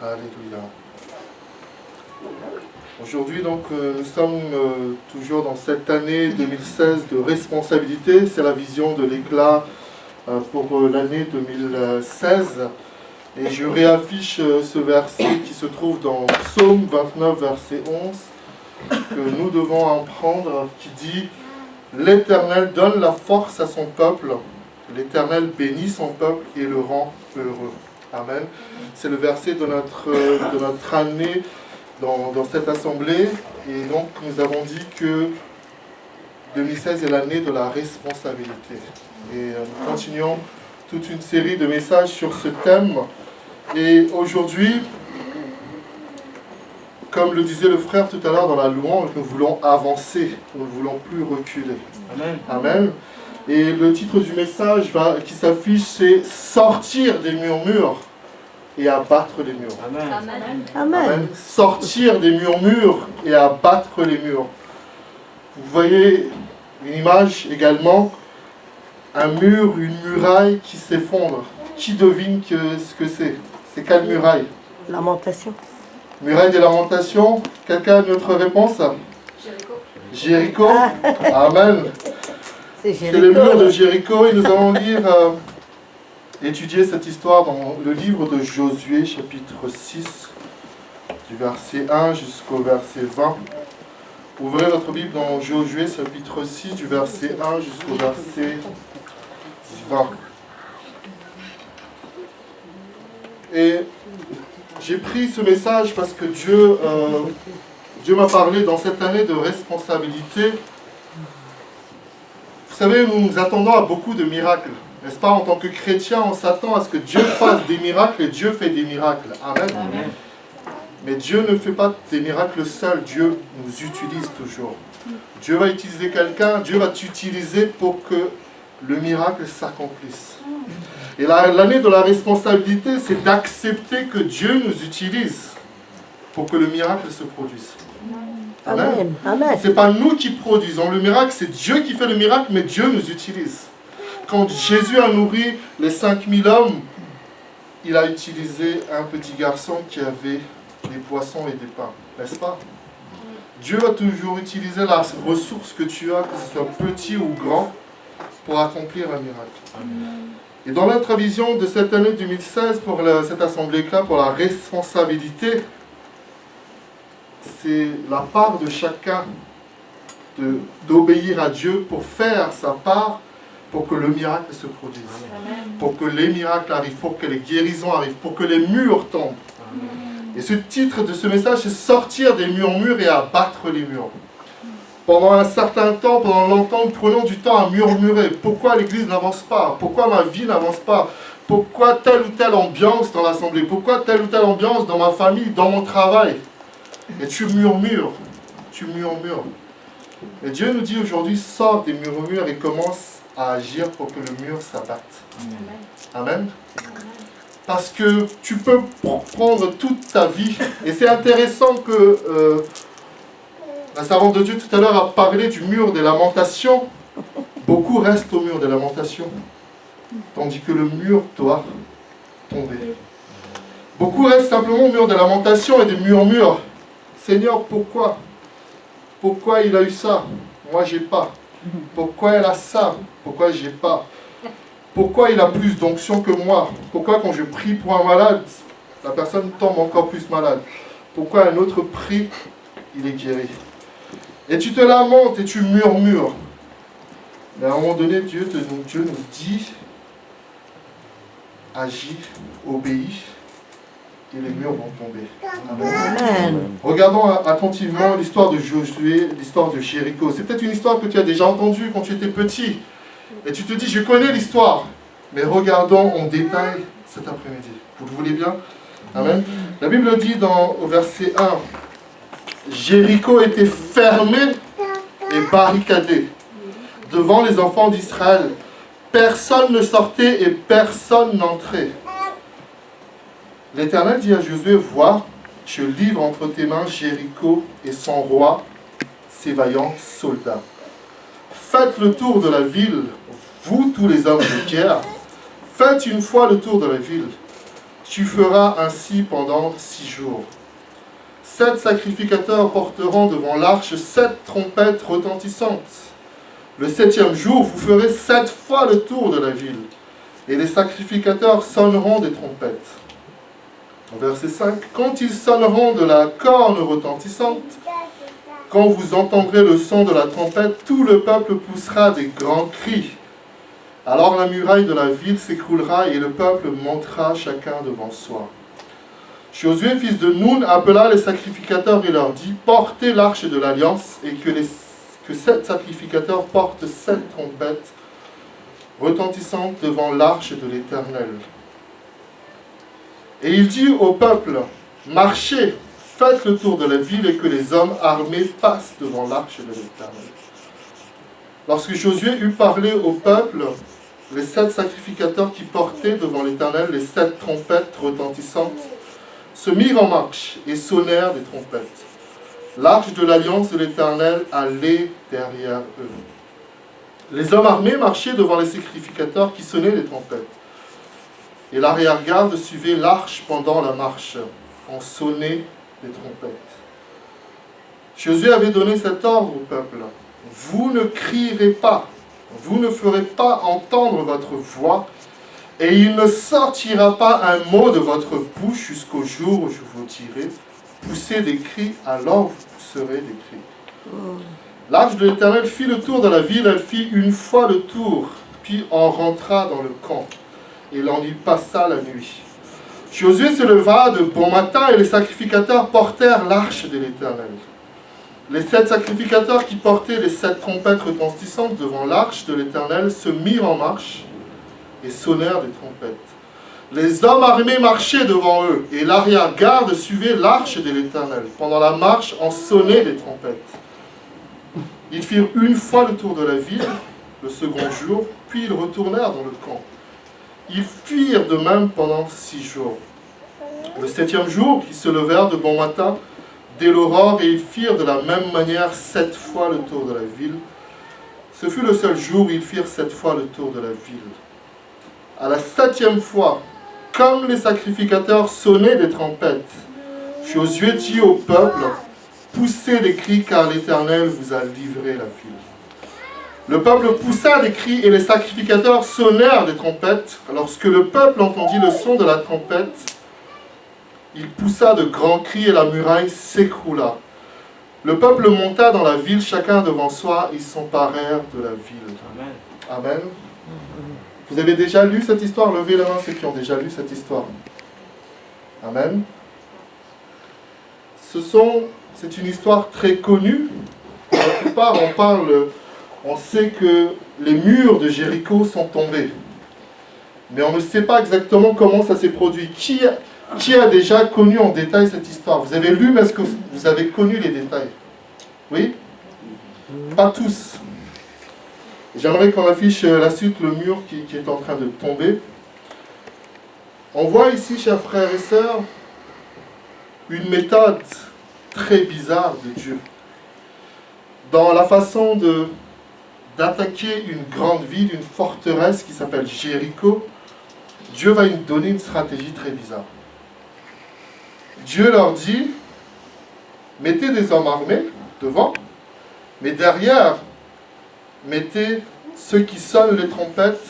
Alléluia. Aujourd'hui, donc, nous sommes toujours dans cette année 2016 de responsabilité. C'est la vision de l'éclat pour l'année 2016. Et je réaffiche ce verset qui se trouve dans Psaume 29, verset 11, que nous devons en prendre, qui dit « L'Éternel donne la force à son peuple, l'Éternel bénit son peuple et le rend heureux. » Amen. C'est le verset de notre année dans cette assemblée. Et donc, nous avons dit que 2016 est l'année de la responsabilité. Et nous continuons toute une série de messages sur ce thème. Et aujourd'hui, comme le disait le frère tout à l'heure dans la louange, nous voulons avancer, nous ne voulons plus reculer. Amen. Amen. Et le titre du message qui s'affiche, c'est « Sortir des murmures et abattre les murs ». Amen. Amen. Amen. Amen. Sortir des murmures et abattre les murs. Vous voyez une image également, un mur, une muraille qui s'effondre. Qui devine ce que c'est? C'est quelle muraille? Lamentation. Muraille des lamentations. Quelqu'un a une autre réponse? Jéricho. Amen. C'est le mur de Jéricho et nous allons lire, étudier cette histoire dans le livre de Josué, chapitre 6, du verset 1 jusqu'au verset 20. Ouvrez votre Bible dans Josué, chapitre 6, du verset 1 jusqu'au verset 20. Et j'ai pris ce message parce que Dieu m'a parlé dans cette année de responsabilité. Vous savez, nous nous attendons à beaucoup de miracles. N'est-ce pas? En tant que chrétien, on s'attend à ce que Dieu fasse des miracles et Dieu fait des miracles. Amen. Amen. Mais Dieu ne fait pas des miracles seul. Dieu nous utilise toujours. Dieu va utiliser quelqu'un, Dieu va t'utiliser pour que le miracle s'accomplisse. Et l'année de la responsabilité, c'est d'accepter que Dieu nous utilise pour que le miracle se produise. Amen. Amen. Ce n'est pas nous qui produisons le miracle, c'est Dieu qui fait le miracle, mais Dieu nous utilise. Quand Jésus a nourri les 5000 hommes, il a utilisé un petit garçon qui avait des poissons et des pains, n'est-ce pas? Dieu va toujours utiliser la ressource que tu as, que ce soit petit ou grand, pour accomplir un miracle. Amen. Et dans notre vision de cette année 2016, pour cette assemblée-là, pour la responsabilité, c'est la part de chacun d'obéir à Dieu pour faire sa part, pour que le miracle se produise. Amen. Pour que les miracles arrivent, pour que les guérisons arrivent, pour que les murs tombent. Amen. Et ce titre de ce message, c'est « Sortir des murmures et abattre les murs ». Pendant un certain temps, pendant longtemps, nous prenons du temps à murmurer. Pourquoi l'Église n'avance pas? Pourquoi ma vie n'avance pas? Pourquoi telle ou telle ambiance dans l'Assemblée? Pourquoi telle ou telle ambiance dans ma famille, dans mon travail? Et tu murmures. Tu murmures. Et Dieu nous dit aujourd'hui, sors des murmures et commence à agir pour que le mur s'abatte. Amen. Parce que tu peux prendre toute ta vie. Et c'est intéressant que la servante de Dieu tout à l'heure a parlé du mur des lamentations. Beaucoup restent au mur des lamentations, tandis que le mur doit tomber. Beaucoup restent simplement au mur des lamentations et des murmures. Seigneur, pourquoi? Pourquoi il a eu ça? Moi, j'ai pas. Pourquoi elle a ça? Pourquoi j'ai pas? Pourquoi il a plus d'onction que moi? Pourquoi quand je prie pour un malade, la personne tombe encore plus malade? Pourquoi un autre prie, il est guéri? Et tu te lamentes et tu murmures. Mais à un moment donné, Dieu nous dit, agis, obéis, et les murs vont tomber. Amen. Amen. Regardons attentivement l'histoire de Josué, l'histoire de Jéricho. C'est peut-être une histoire que tu as déjà entendue quand tu étais petit. Et tu te dis, je connais l'histoire. Mais regardons en détail cet après-midi. Vous le voulez bien? Amen. La Bible dit au verset 1, Jéricho était fermé et barricadé devant les enfants d'Israël. Personne ne sortait et personne n'entrait. L'Éternel dit à Josué, vois, je livre entre tes mains Jéricho et son roi, ses vaillants soldats. Faites le tour de la ville, vous tous les hommes de guerre. Faites une fois le tour de la ville. Tu feras ainsi pendant 6 jours. 7 sacrificateurs porteront devant l'arche 7 trompettes retentissantes. Le 7e jour, vous ferez 7 fois le tour de la ville, et les sacrificateurs sonneront des trompettes. Verset 5. Quand ils sonneront de la corne retentissante, quand vous entendrez le son de la trompette, tout le peuple poussera des grands cris. Alors la muraille de la ville s'écroulera et le peuple montera chacun devant soi. Josué, fils de Nun, appela les sacrificateurs et leur dit, portez l'arche de l'alliance et que 7 sacrificateurs portent 7 trompettes retentissantes devant l'arche de l'Éternel. Et il dit au peuple, marchez, faites le tour de la ville et que les hommes armés passent devant l'arche de l'Éternel. Lorsque Josué eut parlé au peuple, les 7 sacrificateurs qui portaient devant l'Éternel les 7 trompettes retentissantes se mirent en marche et sonnèrent des trompettes. L'arche de l'alliance de l'Éternel allait derrière eux. Les hommes armés marchaient devant les sacrificateurs qui sonnaient des trompettes. Et l'arrière-garde suivait l'arche pendant la marche. On sonnait des trompettes. Josué avait donné cet ordre au peuple. Vous ne crierez pas, vous ne ferez pas entendre votre voix, et il ne sortira pas un mot de votre bouche jusqu'au jour où je vous dirai, poussez des cris, alors vous pousserez des cris. L'arche de l'Éternel fit le tour de la ville, elle fit une fois le tour, puis on rentra dans le camp, et l'on y passa la nuit. Josué se leva de bon matin, et les sacrificateurs portèrent l'arche de l'Éternel. Les 7 sacrificateurs qui portaient les 7 trompettes retentissantes devant l'arche de l'Éternel se mirent en marche et sonnèrent des trompettes. Les hommes armés marchaient devant eux, et l'arrière-garde suivait l'arche de l'Éternel. Pendant la marche, on sonnait des trompettes. Ils firent une fois le tour de la ville, le second jour, puis ils retournèrent dans le camp. Ils firent de même pendant 6 jours. Le 7e jour, ils se levèrent de bon matin, dès l'aurore, et ils firent de la même manière 7 fois le tour de la ville. Ce fut le seul jour où ils firent 7 fois le tour de la ville. À la 7e fois, comme les sacrificateurs sonnaient des trompettes, Josué dit au peuple, poussez des cris car l'Éternel vous a livré la ville. Le peuple poussa des cris et les sacrificateurs sonnèrent des trompettes. Lorsque le peuple entendit le son de la trompette, il poussa de grands cris et la muraille s'écroula. Le peuple monta dans la ville, chacun devant soi, ils s'emparèrent de la ville. Amen. Amen. Vous avez déjà lu cette histoire? Levez la main ceux qui ont déjà lu cette histoire. Amen. C'est une histoire très connue. Pour la plupart, on sait que les murs de Jéricho sont tombés. Mais on ne sait pas exactement comment ça s'est produit. Qui a déjà connu en détail cette histoire? Vous avez lu, mais est-ce que vous avez connu les détails? Oui? Pas tous. J'aimerais qu'on affiche la suite, le mur qui est en train de tomber. On voit ici, chers frères et sœurs, une méthode très bizarre de Dieu. Dans la façon d'attaquer une grande ville, une forteresse qui s'appelle Jéricho, Dieu va nous donner une stratégie très bizarre. Dieu leur dit, mettez des hommes armés devant, mais derrière, mettez ceux qui sonnent les trompettes,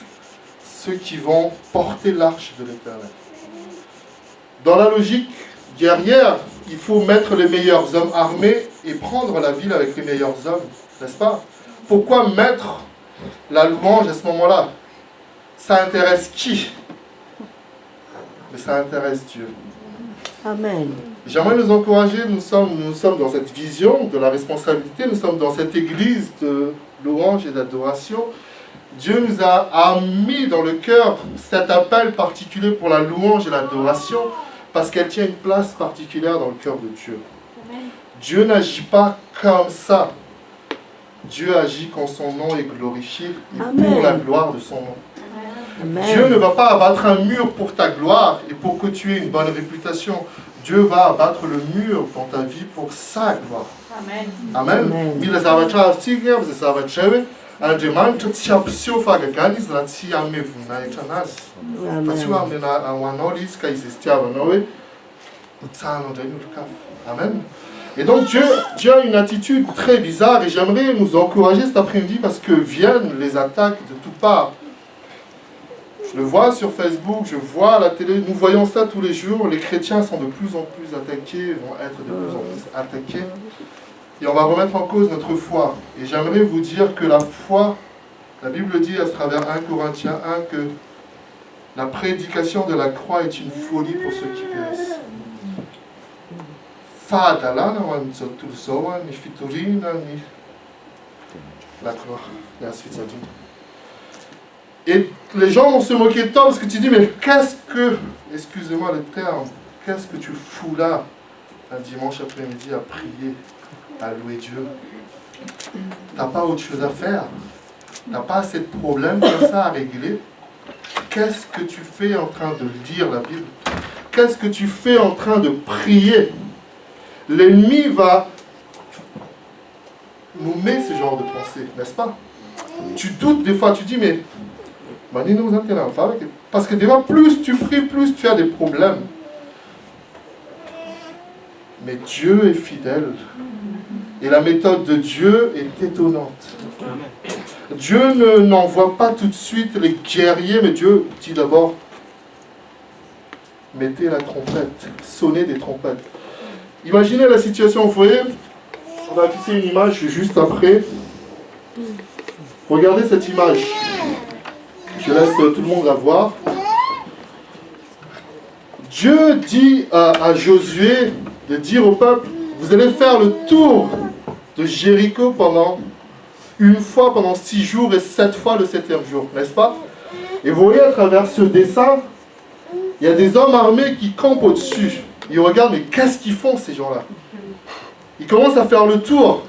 ceux qui vont porter l'arche de l'Éternel. Dans la logique guerrière, il faut mettre les meilleurs hommes armés et prendre la ville avec les meilleurs hommes, n'est-ce pas? Pourquoi mettre la louange à ce moment-là? Ça intéresse qui? Mais ça intéresse Dieu. Amen. J'aimerais nous encourager, nous sommes dans cette vision de la responsabilité, nous sommes dans cette église de louange et d'adoration. Dieu nous a mis dans le cœur cet appel particulier pour la louange et l'adoration parce qu'elle tient une place particulière dans le cœur de Dieu. Amen. Dieu n'agit pas comme ça. Dieu agit quand son nom est glorifié et Amen. Pour la gloire de son nom. Amen. Dieu ne va pas abattre un mur pour ta gloire et pour que tu aies une bonne réputation. Dieu va abattre le mur dans ta vie pour sa gloire. Amen. Amen. Mile zavatra atsika ze zavatra hoe andriamanitra tsy hampiseho fahagagana izy raha tsy hamevonaitra anazy. Amen. Et donc Dieu a une attitude très bizarre et j'aimerais nous encourager cet après-midi parce que viennent les attaques de toutes parts. Je le vois sur Facebook, je vois à la télé, nous voyons ça tous les jours. Les chrétiens sont de plus en plus attaqués, vont être de plus en plus attaqués. Et on va remettre en cause notre foi. Et j'aimerais vous dire que la foi, la Bible dit à travers 1 Corinthiens 1 que la prédication de la croix est une folie pour ceux qui périssent. Et les gens vont se moquer de toi parce que tu dis, mais qu'est-ce que, excusez-moi le terme, qu'est-ce que tu fous là un dimanche après-midi à prier, à louer Dieu? T'as pas autre chose à faire? T'as pas assez de problèmes comme ça à régler? Qu'est-ce que tu fais en train de lire la Bible? Qu'est-ce que tu fais en train de prier? L'ennemi va nous mettre ce genre de pensée, n'est-ce pas? Tu doutes des fois, tu dis, mais parce que des fois, plus tu pries, plus tu as des problèmes. Mais Dieu est fidèle. Et la méthode de Dieu est étonnante. Dieu n'envoie pas tout de suite les guerriers, mais Dieu dit d'abord, mettez la trompette, sonnez des trompettes. Imaginez la situation, vous voyez, on va afficher une image juste après. Regardez cette image. Je laisse tout le monde la voir. Dieu dit à Josué de dire au peuple, vous allez faire le tour de Jéricho pendant 6 jours et 7 fois le 7e jour, n'est-ce pas? Et vous voyez à travers ce dessin, il y a des hommes armés qui campent au-dessus. Ils regardent, mais qu'est-ce qu'ils font ces gens-là? Ils commencent à faire le tour.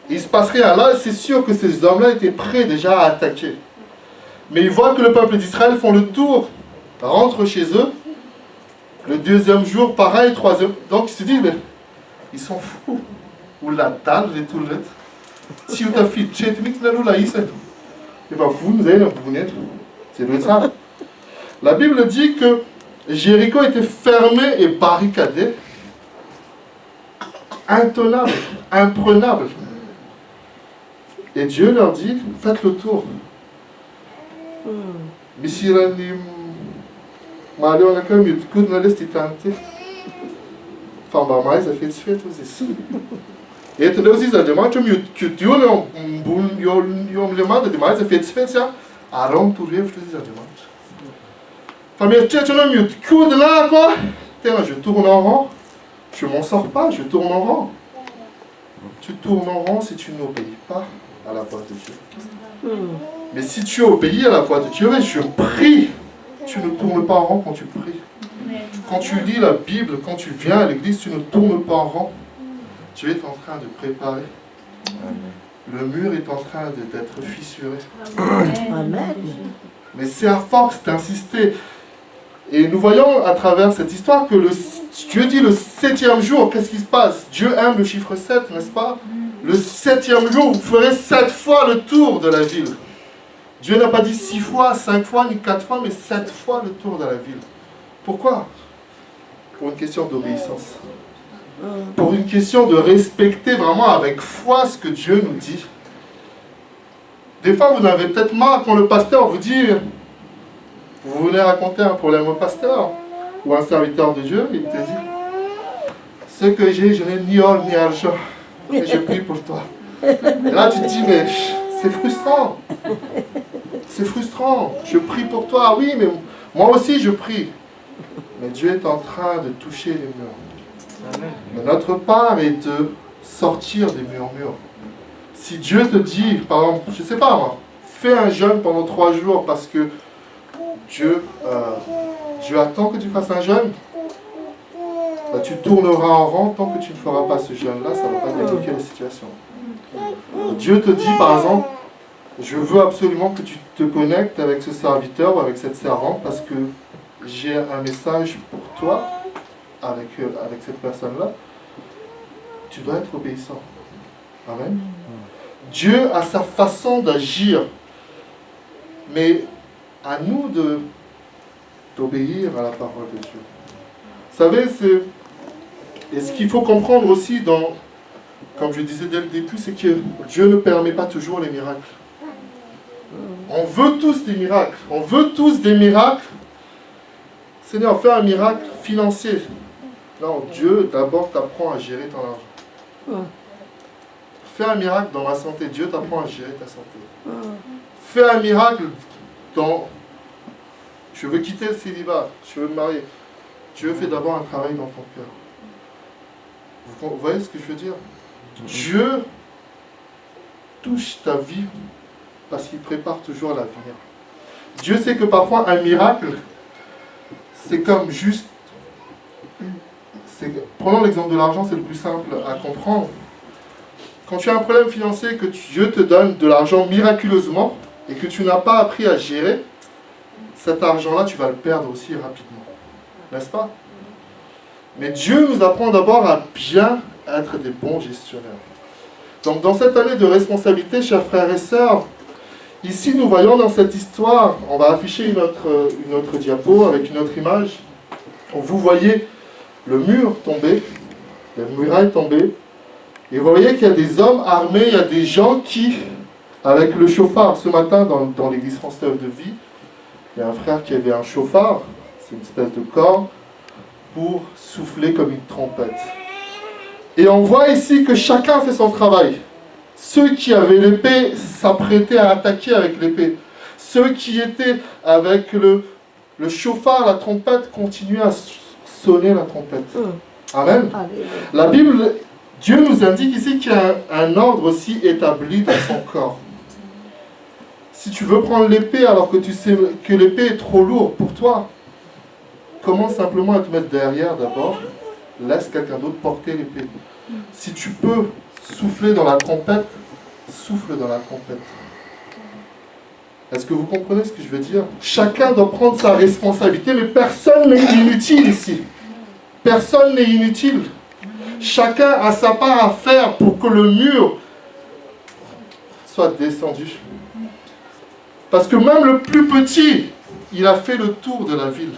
Il ne se passe rien. Là, c'est sûr que ces hommes-là étaient prêts déjà à attaquer. Mais ils voient que le peuple d'Israël font le tour, rentrent chez eux. Le 2e jour, pareil, 3e. Donc ils se disent, mais ils sont fous. Ou la dalle et tout le reste. Si vous avez fait et bien vous avez un bounet. C'est le ça. La Bible dit que Jéricho était fermé et barricadé. Intenable, imprenable. Et Dieu leur dit, faites le tour. Et entendeu os exageros, que tu não me demais a fait spécial, arom tu rêves os exageros. Famille, tu as mieux que de là quoi. Je tourne en rond, je m'en sors pas, je tourne en rond. Tu tournes en rond si tu n'obéis pas à la voix de Dieu. Mais si tu obéis à la voix de Dieu, je prie. Tu ne tournes pas en rond quand tu pries. Quand tu lis la Bible, quand tu viens à l'église, tu ne tournes pas en rond. Dieu est en train de préparer. Le mur est en train d'être fissuré. Amen. Mais c'est à force d'insister. Et nous voyons à travers cette histoire que Dieu dit le 7e jour, qu'est-ce qui se passe? Dieu aime le chiffre 7, n'est-ce pas? Le 7e jour, vous ferez 7 fois le tour de la ville. Dieu n'a pas dit 6 fois, 5 fois, ni 4 fois, mais 7 fois le tour de la ville. Pourquoi? Pour une question d'obéissance. Pour une question de respecter vraiment avec foi ce que Dieu nous dit. Des fois, vous n'avez peut-être marre quand le pasteur vous dit, vous venez raconter un problème au pasteur ou un serviteur de Dieu, il te dit, ce que j'ai, je n'ai ni or ni argent, et je prie pour toi. Et là, tu te dis, mais c'est frustrant. C'est frustrant. Je prie pour toi, oui, mais moi aussi je prie. Mais Dieu est en train de toucher les murs. Mais notre part est de sortir des murmures. Si Dieu te dit, par exemple, je ne sais pas moi, fais un jeûne pendant 3 jours parce que Dieu attend que tu fasses un jeûne, bah, tu tourneras en rond tant que tu ne feras pas ce jeûne-là, ça ne va pas débloquer la situation. Dieu te dit par exemple, je veux absolument que tu te connectes avec ce serviteur ou avec cette servante parce que j'ai un message pour toi avec cette personne-là. Tu dois être obéissant. Amen. Dieu a sa façon d'agir. Mais à nous de d'obéir à la parole de Dieu. Vous savez, et ce qu'il faut comprendre aussi, comme je disais dès le début, c'est que Dieu ne permet pas toujours les miracles. On veut tous des miracles. On veut tous des miracles. Seigneur, fais un miracle financier. Non, Dieu d'abord t'apprend à gérer ton argent. Fais un miracle dans ma santé. Dieu t'apprend à gérer ta santé. Fais un miracle dans... Je veux quitter le célibat. Je veux me marier. Dieu fait d'abord un travail dans ton cœur. Vous voyez ce que je veux dire? Dieu touche ta vie parce qu'il prépare toujours l'avenir. Dieu sait que parfois un miracle, c'est comme juste... Prenons l'exemple de l'argent, c'est le plus simple à comprendre. Quand tu as un problème financier, que Dieu te donne de l'argent miraculeusement et que tu n'as pas appris à gérer, cet argent-là, tu vas le perdre aussi rapidement. N'est-ce pas? Mais Dieu nous apprend d'abord à bien être des bons gestionnaires. Donc dans cette année de responsabilité, chers frères et sœurs, ici nous voyons dans cette histoire, on va afficher une autre diapo avec une autre image. Vous voyez le mur tomber, la muraille tomber, et vous voyez qu'il y a des hommes armés, il y a des gens qui, avec le chauffard, ce matin dans l'église France-Neuve de Vie, il y a un frère qui avait un chauffard, c'est une espèce de corde, pour souffler comme une trompette. Et on voit ici que chacun fait son travail. Ceux qui avaient l'épée s'apprêtaient à attaquer avec l'épée. Ceux qui étaient avec le chauffard, la trompette, continuaient à sonner la trompette. Amen. La Bible, Dieu nous indique ici qu'il y a un ordre aussi établi dans son corps. Si tu veux prendre l'épée alors que tu sais que l'épée est trop lourde pour toi, commence simplement à te mettre derrière d'abord. Laisse quelqu'un d'autre porter l'épée. Si tu peux souffler dans la trompette, souffle dans la trompette. Est-ce que vous comprenez ce que je veux dire? Chacun doit prendre sa responsabilité, mais personne n'est inutile ici. Personne n'est inutile. Chacun a sa part à faire pour que le mur soit descendu. Parce que même le plus petit, il a fait le tour de la ville.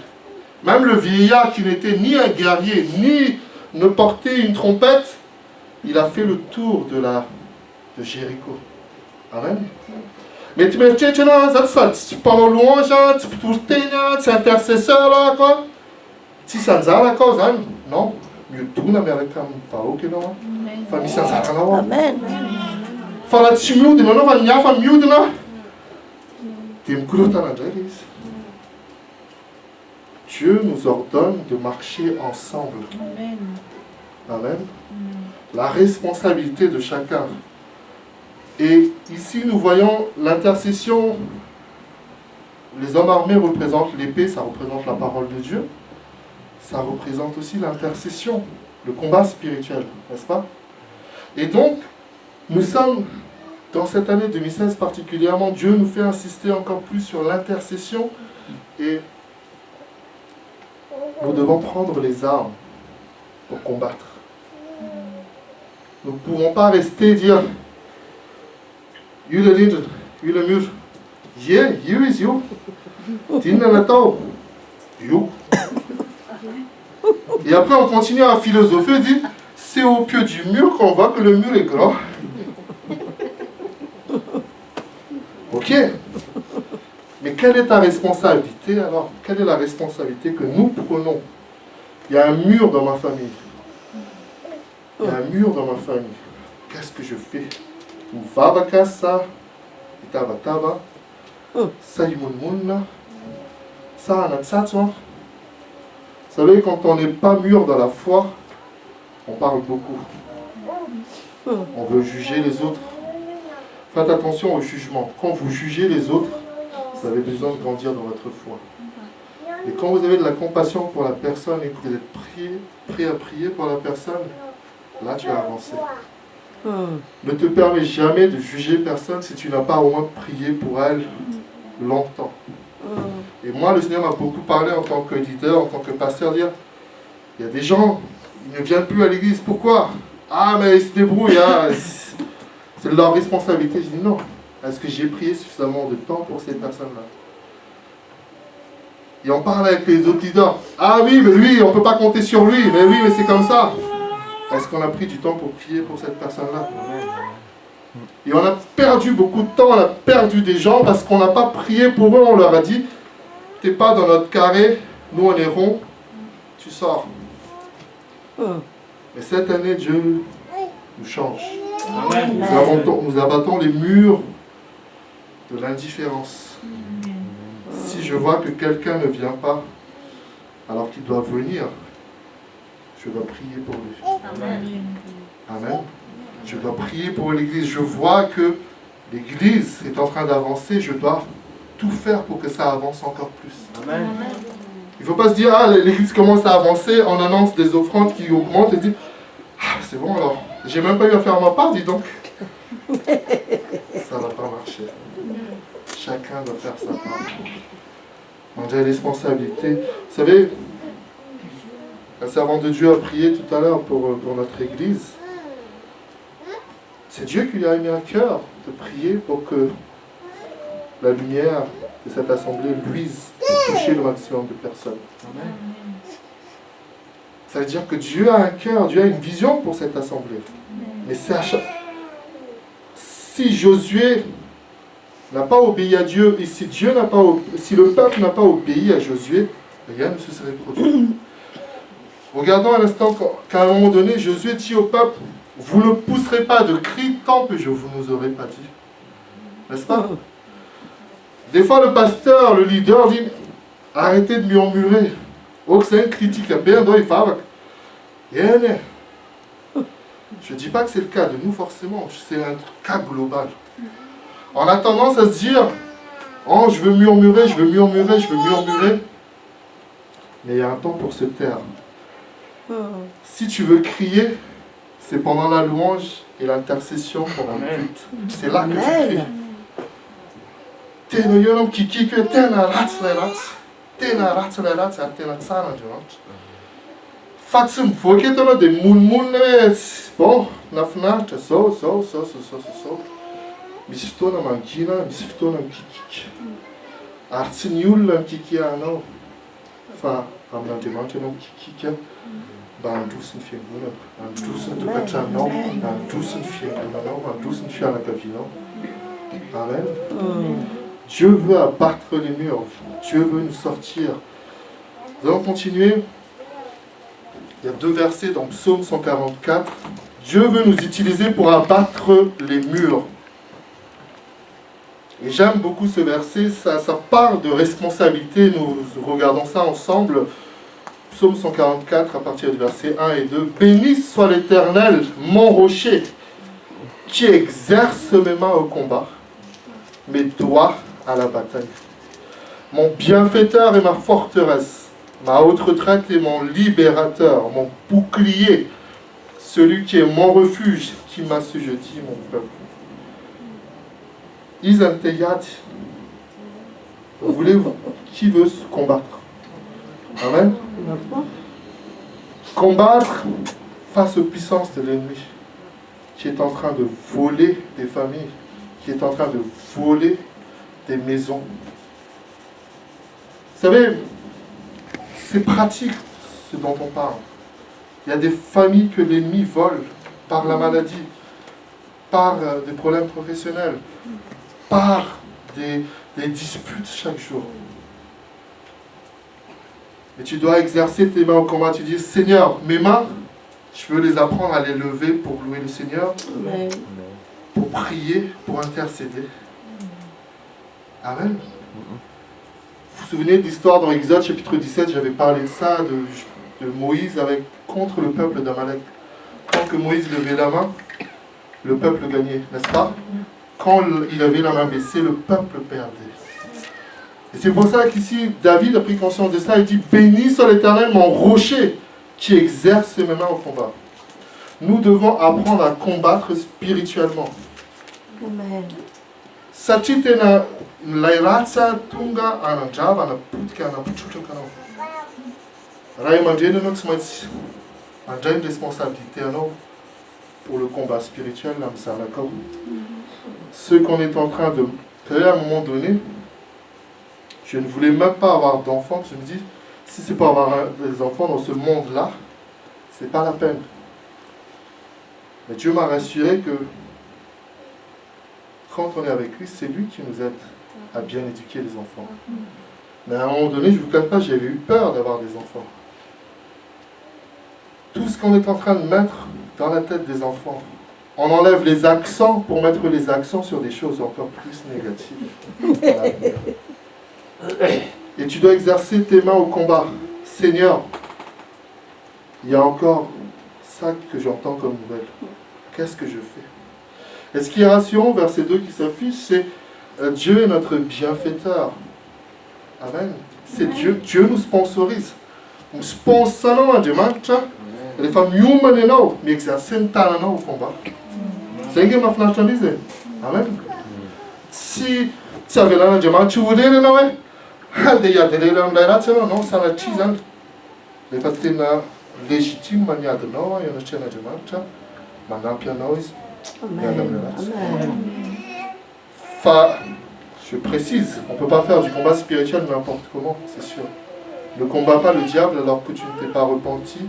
Même le vieillard qui n'était ni un guerrier, ni ne portait une trompette, il a fait le tour de Jéricho. Amen. Mais tu me dis, tu parles louange, tu es intercesseur là, quoi. Si ça ne la cause, non. Mieux tout, mais avec un pao que non. Famille sans argent. Amen. Fala tu mieux de non, va n'y a pas mieux de non. Tu me coulot dans la l'église. Dieu nous ordonne de marcher ensemble. Amen. Amen. La responsabilité de chacun. Et ici, nous voyons l'intercession. Les hommes armés représentent l'épée, ça représente la parole de Dieu. Ça représente aussi l'intercession, le combat spirituel, n'est-ce pas? Et donc, nous sommes, dans cette année 2016 particulièrement, Dieu nous fait insister encore plus sur l'intercession et nous devons prendre les armes pour combattre. Nous ne pouvons pas rester et dire You the leader, you the mur. Yeah, you is you. Tina la tau. You. Et après on continue à philosopher et dire c'est au pied du mur qu'on voit que le mur est grand. Ok. Mais quelle est ta responsabilité alors? Quelle est la responsabilité que nous prenons? Il y a un mur dans ma famille. Il y a un mur dans ma famille. Qu'est-ce que je fais? Muvava kasa, itava tava, saïmoun ça anatsatwa. Vous savez, quand on n'est pas mûr dans la foi, on parle beaucoup. On veut juger les autres. Faites attention au jugement. Quand vous jugez les autres, vous avez besoin de grandir dans votre foi. Et quand vous avez de la compassion pour la personne et que vous êtes prêt à prier pour la personne, là tu vas avancer. Ne te permets jamais de juger personne si tu n'as pas au moins prié pour elle longtemps. Et moi, le Seigneur m'a beaucoup parlé en tant que leader, en tant que pasteur, dire il y a des gens, ils ne viennent plus à l'église. Pourquoi? Ah, mais ils se débrouillent, hein. C'est leur responsabilité. Je dis non. Est-ce que j'ai prié suffisamment de temps pour ces personnes-là? Et on parle avec les autres leaders. Ah oui, mais lui, on ne peut pas compter sur lui. Mais oui, mais c'est comme ça. Est-ce qu'on a pris du temps pour prier pour cette personne-là? Et on a perdu beaucoup de temps, on a perdu des gens parce qu'on n'a pas prié pour eux. On leur a dit, t'es pas dans notre carré, nous on est rond, tu sors. Mais cette année, Dieu nous change. Nous abattons les murs de l'indifférence. Si je vois que quelqu'un ne vient pas alors qu'il doit venir, je dois prier pour lui. Amen. Je dois prier pour l'Église. Je vois que l'Église est en train d'avancer. Je dois tout faire pour que ça avance encore plus. Amen. Il ne faut pas se dire, ah, l'Église commence à avancer, on annonce des offrandes qui augmentent et dit, ah, c'est bon alors, j'ai même pas eu à faire ma part, dis donc. Ça ne va pas marcher. Chacun doit faire sa part. On a des responsabilités. Vous savez, un servant de Dieu a prié tout à l'heure pour notre Église. C'est Dieu qui lui a mis à cœur de prier pour que la lumière de cette assemblée luise pour toucher le maximum de personnes. Amen. Ça veut dire que Dieu a un cœur, Dieu a une vision pour cette assemblée. Mais c'est à chaque... Si Josué n'a pas obéi à Dieu, et si le peuple n'a pas obéi à Josué, rien ne se serait produit. Regardons un instant qu'à un moment donné, Josué dit au peuple, vous ne pousserez pas de cris tant que je ne vous aurai pas dit. N'est-ce pas? Des fois, le pasteur, le leader dit, arrêtez de murmurer. Oh, c'est un critique. Je ne dis pas que c'est le cas de nous forcément, c'est un cas global. On a tendance à se dire, oh, je veux murmurer, je veux murmurer, je veux murmurer. Mais il y a un temps pour se taire. Si tu veux crier, c'est pendant la louange et l'intercession pendant le culte. C'est là que tu cries. Fatsum, faut que tu aies des moun bon, nafnach, so. Misfto na mangina, misfto na kikik. Artsin yul na kikiano. Fa, amna demante na kikik. Ban dusen fienguna, ban dusen tu kachano, ban dusen fienguna, ban dusen fianakavino. Amen. Dieu veut abattre les murs. Dieu veut nous sortir. Nous allons continuer. Il y a 2 versets dans Psaume 144. Dieu veut nous utiliser pour abattre les murs. Et j'aime beaucoup ce verset. Ça parle de responsabilité. Nous regardons ça ensemble. Psaume 144 à partir du verset 1 et 2. Béni soit l'Éternel, mon rocher, qui exerce mes mains au combat, mes doigts à la bataille. Mon bienfaiteur et ma forteresse, ma haute retraite et mon libérateur, mon bouclier, celui qui est mon refuge, qui m'assujettit mon peuple. Isanteyat, voulez-vous, qui veut se combattre? Amen. Combattre face aux puissances de l'ennemi, qui est en train de voler des familles, qui est en train de voler des maisons. Vous savez, c'est pratique ce dont on parle. Il y a des familles que l'ennemi vole par la maladie, par des problèmes professionnels, par des disputes chaque jour. Et tu dois exercer tes mains au combat. Tu dis, Seigneur, mes mains, je veux les apprendre à les lever pour louer le Seigneur, pour prier, pour intercéder. Amen. Vous vous souvenez de l'histoire dans Exode chapitre 17, j'avais parlé de ça, de Moïse contre le peuple d'Amalek. Quand que Moïse levait la main, le peuple gagnait, n'est-ce pas? Quand il avait la main baissée, le peuple perdait. Et c'est pour ça qu'ici, David a pris conscience de ça et dit, béni soit l'Éternel, mon rocher, qui exerce mes mains au combat. Nous devons apprendre à combattre spirituellement. Amen. Sachitena lairatsa tunga ananjava na putka na puchukano. Rai mandrena no tsy maintsy mandray une responsabilité anao pour le combat spirituel na ce qu'on est en train de faire à un moment donné. Je ne voulais même pas avoir d'enfants. Je me dis, si c'est pour avoir des enfants dans ce monde-là, c'est pas la peine. Mais Dieu m'a rassuré que quand on est avec lui, c'est lui qui nous aide à bien éduquer les enfants. Mais à un moment donné, je ne vous cache pas, j'avais eu peur d'avoir des enfants. Tout ce qu'on est en train de mettre dans la tête des enfants, on enlève les accents pour mettre les accents sur des choses encore plus négatives. Et tu dois exercer tes mains au combat. Seigneur, il y a encore ça que j'entends comme nouvelle. Qu'est-ce que je fais? Et ce qui est rassurant, verset 2 qui s'affiche, c'est Dieu est notre bienfaiteur. Amen. C'est Dieu. Dieu nous sponsorise. Nous sponsorons Dieu. Les femmes humaines non, mais exercer un talent au combat. C'est ce que ma flamme disait. Amen. Si tu avais là un Dieu, tu voudrais le nommer. Il y a des gens qui non, ça n'a pas de les femmes légitimes manière de non, il y a un chien à Dieu. Maintenant, piano, je précise, on ne peut pas faire du combat spirituel n'importe comment, c'est sûr. Ne combat pas le diable alors que tu ne t'es pas repenti,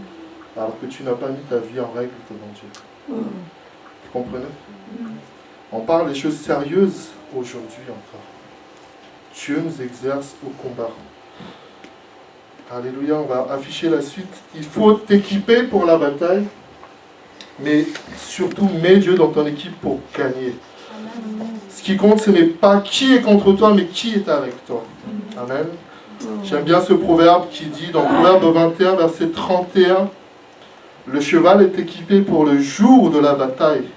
alors que tu n'as pas mis ta vie en règle devant Dieu. Vous comprenez? On parle des choses sérieuses aujourd'hui encore. Dieu nous exerce au combat. Alléluia, on va afficher la suite. Il faut t'équiper pour la bataille, mais surtout mets Dieu dans ton équipe pour gagner. Ce qui compte, ce n'est pas qui est contre toi, mais qui est avec toi. Amen. J'aime bien ce proverbe qui dit, dans Proverbe 21, verset 31, « Le cheval est équipé pour le jour de la bataille,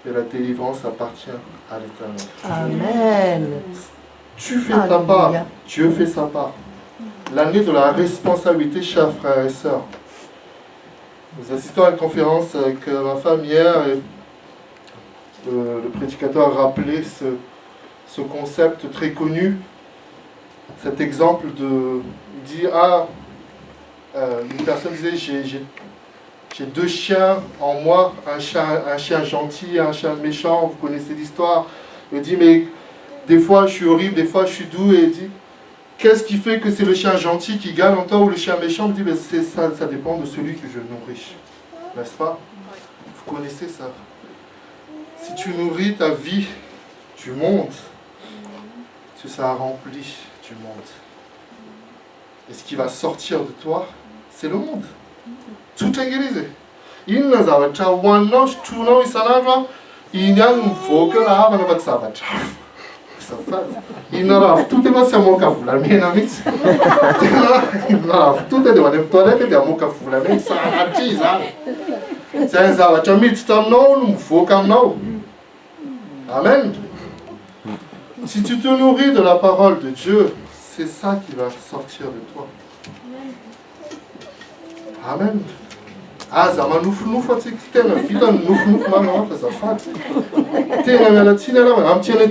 et la délivrance appartient à l'Éternel. » Amen. Tu fais ta part, Dieu fait sa part. L'année de la responsabilité, chers frères et sœurs. Nous assistons à une conférence avec ma femme hier, et le prédicateur a rappelé ce concept très connu, cet exemple de, il dit, une personne disait, j'ai deux chiens en moi, un chien gentil et un chien méchant, vous connaissez l'histoire. Il dit, mais des fois je suis horrible, des fois je suis doux, et il dit, qu'est-ce qui fait que c'est le chien gentil qui gagne en toi ou le chien méchant? Il dit, mais ça dépend de celui que je nourris, n'est-ce pas? Vous connaissez ça. Si tu nourris ta vie du monde, tu seras rempli du monde. Et ce qui va sortir de toi, c'est le monde. Tout est guérisé. Il n'a pas de one tu n'as pas il n'y a un faux que là, on va pas savoir. Il n'a pas tout est pas si mon cafou la mienne amie. Il n'a pas tout est de mon toilette et de mon cafou la mienne. Ça a dit ça. C'est ça. Tu as mis tout un nom, il faut comme nom. Amen. Si tu te nourris de la parole de Dieu, c'est ça qui va sortir de toi. Amen. Zaman nous fatigues, de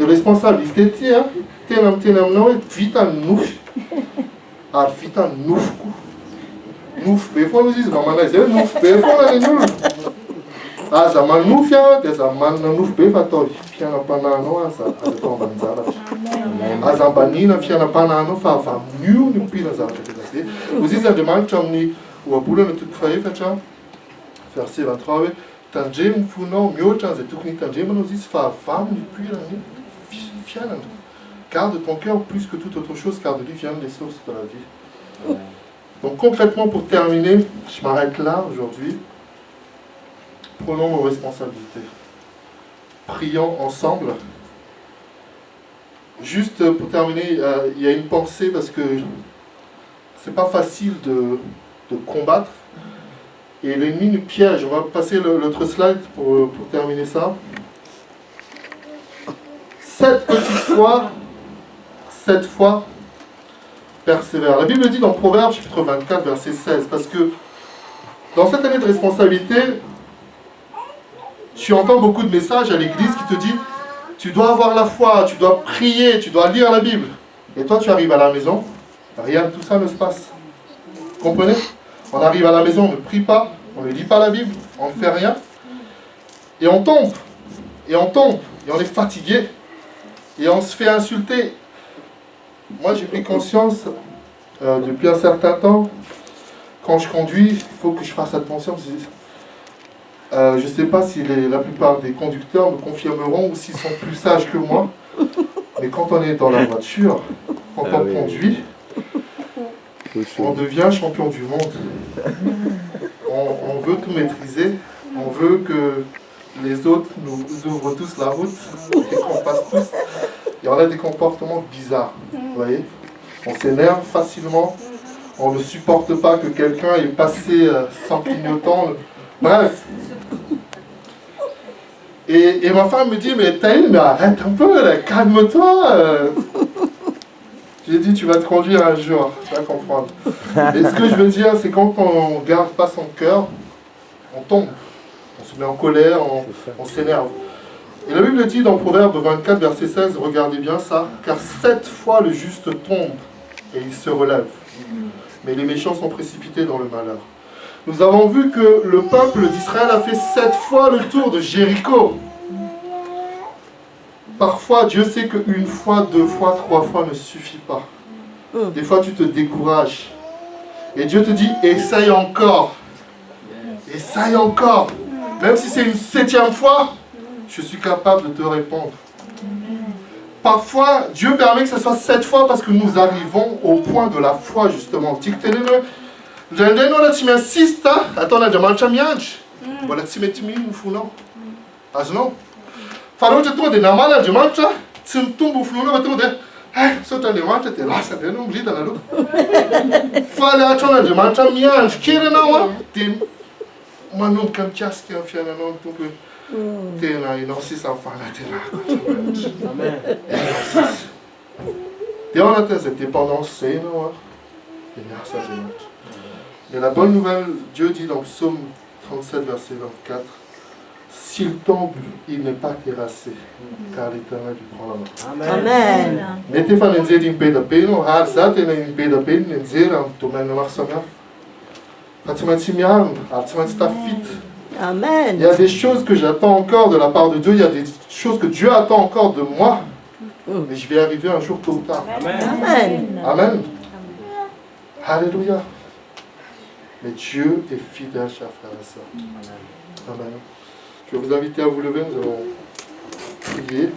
responsabilité, verset 23, Tangem funo miotan et tukni tangem nous dit femme depuis la garde ton cœur plus que toute autre chose, car de lui viennent les sources de la vie. Donc concrètement, pour terminer, je m'arrête là aujourd'hui. Prenons nos responsabilités. Prions ensemble. Juste pour terminer, il y a une pensée parce que c'est pas facile de combattre. Et l'ennemi nous piège. On va passer l'autre slide pour terminer ça. 7 petites fois, 7 fois, persévère. La Bible dit dans Proverbes, chapitre 24, verset 16, parce que dans cette année de responsabilité, tu entends beaucoup de messages à l'église qui te disent tu dois avoir la foi, tu dois prier, tu dois lire la Bible. Et toi, tu arrives à la maison, rien de tout ça ne se passe. Vous comprenez? On arrive à la maison, on ne prie pas, on ne lit pas la Bible, on ne fait rien. Et on tombe, et on tombe, et on est fatigué, et on se fait insulter. moi j'ai pris conscience depuis un certain temps, quand je conduis, il faut que je fasse attention. Je ne sais pas si la plupart des conducteurs me confirmeront ou s'ils sont plus sages que moi, mais quand on est dans la voiture, quand on conduit, on devient champion du monde. On veut tout maîtriser, on veut que les autres nous ouvrent tous la route et qu'on passe tous. Et on a des comportements bizarres, vous voyez. On s'énerve facilement, on ne supporte pas que quelqu'un ait passé sans clignotant. Bref. Et ma femme me dit, mais Taïl, mais arrête un peu, là, calme-toi. J'ai dit, tu vas te conduire un jour, tu vas comprendre. Et ce que je veux dire, c'est quand on ne garde pas son cœur, on tombe. On se met en colère, on s'énerve. Et la Bible dit dans Proverbe 24, verset 16, regardez bien ça, car 7 fois le juste tombe et il se relève. Mais les méchants sont précipités dans le malheur. Nous avons vu que le peuple d'Israël a fait 7 fois le tour de Jéricho. Parfois, Dieu sait qu'une fois, 2 fois, 3 fois ne suffit pas. Des fois, tu te décourages. Et Dieu te dit, essaye encore. Essaye encore. Même si c'est une 7e fois, je suis capable de te répondre. Parfois, Dieu permet que ce soit 7 fois parce que nous arrivons au point de la foi, justement. Et la bonne nouvelle, Dieu dit dans Psaume 37, verset 24, s'il tombe, il n'est pas terrassé, car l'Éternel lui prend la main. Amen. Mettez fan en zet in pe de peno, har zat en in pe de pen, en zet en tomen mar samia. Amen. Il y a des choses que j'attends encore de la part de Dieu, il y a des choses que Dieu attend encore de moi, mais je vais arriver un jour tôt ou tard. Amen. Amen. Alléluia. Mais Dieu est fidèle, chers frères et sœurs. Amen. Je vais vous inviter à vous lever, nous allons prier.